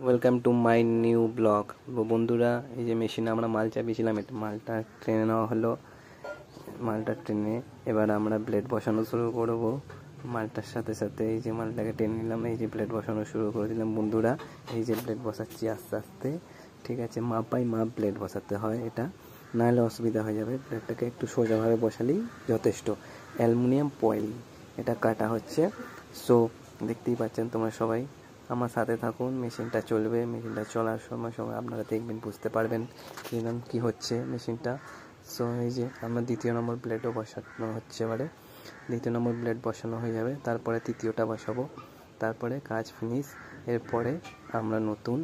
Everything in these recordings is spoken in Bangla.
Welcome to my new blog. বন্ধুরা, এই যে মেশিনে আমরা মাল চাপিয়েছিলাম, এটা মালটা ট্রেনে নেওয়া হলো। মালটা ট্রেনে এবার আমরা ব্লেড বসানো শুরু করব। মালটার সাথে সাথে এই যে মালটাকে টেনে নিলাম, এই যে ব্লেড বসানো শুরু করে দিলাম। বন্ধুরা, এই যে ব্লেড বসাচ্ছি আস্তে আস্তে, ঠিক আছে? মাপ বাই মাপ ব্লেড বসাতে হয়, এটা নাহলে অসুবিধা হয়ে যাবে। ব্লেডটাকে একটু সোজাভাবে বসালেই যথেষ্ট। অ্যালুমিনিয়াম ফয়েল এটা কাটা হচ্ছে। সো দেখতেই পাচ্ছেন তোমরা সবাই, আমার সাথে থাকুন। মেশিনটা চলবে, মেশিনটা চলার সময় আপনারা দেখবেন, বুঝতে পারবেন কিরকম কী হচ্ছে মেশিনটা। সো এই যে আমার দ্বিতীয় নম্বর ব্লেডও বসানো হচ্ছে। এবারে দ্বিতীয় নম্বর ব্লেড বসানো হয়ে যাবে, তারপরে তৃতীয়টা বসাবো, তারপরে কাজ ফিনিশ। এরপরে আমরা নতুন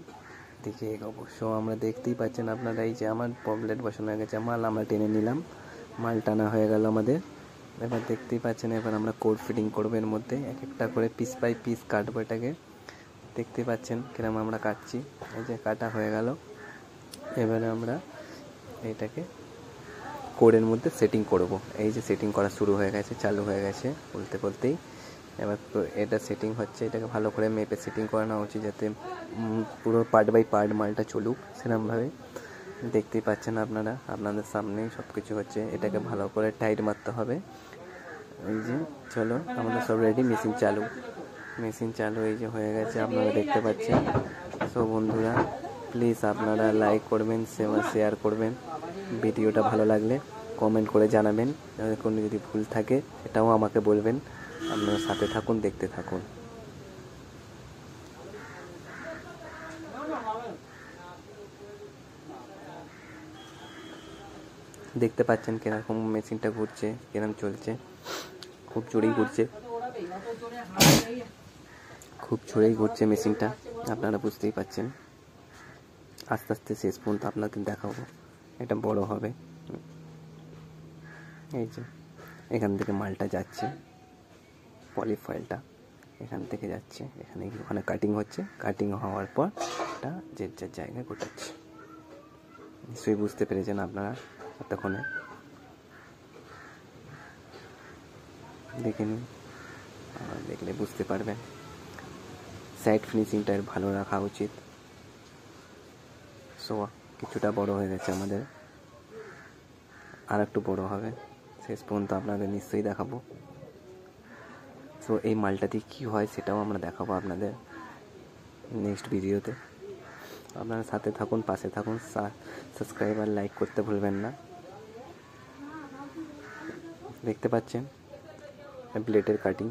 দিকে এগোবো। সো আমরা দেখতেই পাচ্ছেন আপনারা, এই যে আমার ব্লেড বসানো হয়ে গেছে, মাল আমরা টেনে নিলাম, মাল টানা হয়ে গেল আমাদের। এবার দেখতেই পাচ্ছেন, এবার আমরা কোড ফিটিং করবো। এর মধ্যে এক একটা করে পিস বাই পিস কাটবো এটাকে। দেখতে পাচ্ছেন কিরম আমরা কাটছি, এই যে কাটা হয়ে গেল। এবারে আমরা এটাকে কোডের মধ্যে সেটিং করব। এই যে সেটিং করা শুরু হয়ে গেছে, চালু হয়ে গেছে বলতে বলতেই। এবার এটা সেটিং হচ্ছে, এটাকে ভালো করে মেপে সেটিং করে নেওয়া উচিত, যাতে পুরো পার্ট বাই পার্ট মালটা চলুক সেরকমভাবে। দেখতেই পাচ্ছেন আপনারা, আপনাদের সামনেই সব কিছু হচ্ছে। এটাকে ভালো করে টাইট মারতে হবে। এই যে চলো, আমাদের সব রেডি, মেশিন চালু। এই যে হয়ে গেছে, আপনারা দেখতে পাচ্ছেন। সো বন্ধুরা, প্লিজ আপনারা লাইক করবেন, শেয়ার করবেন। ভিডিওটা ভালো লাগলে কমেন্ট করে জানাবেন। কোনো যদি ভুল থাকে এটাও আমাকে বলবেন। আপনারা সাথে থাকুন, দেখতে থাকুন। দেখতে পাচ্ছেন কিরকম মেশিনটা ঘুরছে, কিরকম চলছে। খুব জোরেই ঘুরছে মেশিনটা, আপনারা বুঝতেই পাচ্ছেন। আস্তে আস্তে শেষ পর্যন্ত আপনাদের দেখাবো, এটা বড় হবে। এই যে এখান থেকে মালটা যাচ্ছে, পলিফয়েলটা এখান থেকে যাচ্ছে, ওখানে কাটিং হচ্ছে। কাটিং হওয়ার পর এটা যে যার জায়গায় গোটাচ্ছে। নিশ্চয়ই বুঝতে পেরেছেন আপনারা এতক্ষণে। দেখে নিন, দেখলে বুঝতে পারবেন। সাইড ফিনিশিংটা ভালো রাখা উচিত। সো কিছুটা বড় হয়ে গেছে আমাদের, আর একটু বড় হবে। শেষ পর্যন্ত আপনাদের নিশ্চয়ই দেখাবো। সো এই মালটা দিয়ে কী হয় সেটাও আমরা দেখাবো আপনাদের নেক্সট ভিডিওতে। আপনারা সাথে থাকুন, পাশে থাকুন। সাবস্ক্রাইব আর লাইক করতে ভুলবেন না। দেখতে পাচ্ছেন ব্লেডের কাটিং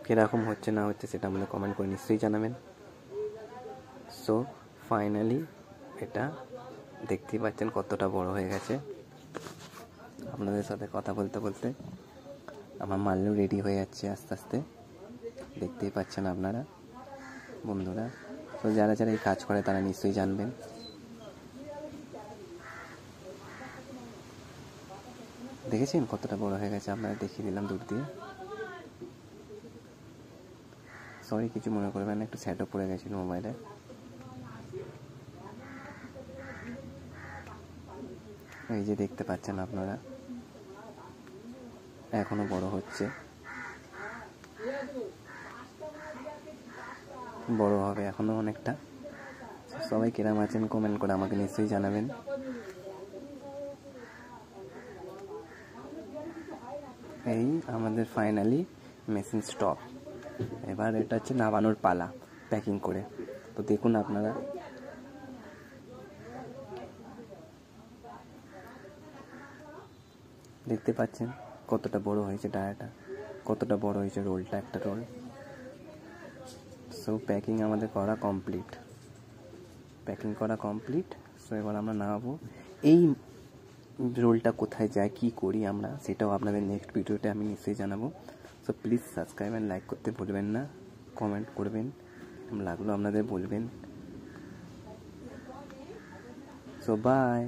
কীরকম হচ্ছে না হচ্ছে সেটা আমাদের কমেন্ট করে নিশ্চয়ই জানাবেন। সো ফাইনালি এটা দেখতেই পাচ্ছেন কতটা বড় হয়ে গেছে। আপনাদের সাথে কথা বলতে বলতে আমার মালও রেডি হয়ে যাচ্ছে আস্তে আস্তে, দেখতেই পাচ্ছেন আপনারা বন্ধুরা। তো যারা যারা এই কাজ করে তারা নিশ্চয়ই জানবেন। দেখেছেন কতটা বড় হয়ে গেছে, আপনারা দেখিয়ে দিলাম দূর দিয়ে। সরি, কিছু মনে করবেন না, একটু শ্যাডো পড়ে গেছিল মোবাইলে। এই যে দেখতে পাচ্ছেন আপনারা, এখনো বড় হচ্ছে, বড় হবে এখনো অনেকটা। সবাই কিরম আছেন কমেন্ট করে আমাকে নিশ্চয়ই জানাবেন। এই আমাদের ফাইনালি মেশিন স্টপ। এবার এটা হচ্ছে নামানোর পালা, প্যাকিং করে। তো দেখুন আপনারা, দেখতে পাচ্ছেন কতটা বড় হয়েছে ডায়াটা, কতটা বড় হয়েছে রোলটা, একটা রোল। সো প্যাকিং আমাদের করা কমপ্লিট, সো এবার আমরা নামাবো। এই রোলটা কোথায় যায়, কি করি আমরা, সেটাও আপনাদের নেক্সট ভিডিওতে আমি নিশ্চয়ই জানাবো। So please subscribe and like করতে ভুলবেন না, কমেন্ট করবেন, লাগলো আপনাদের বলবেন। So by.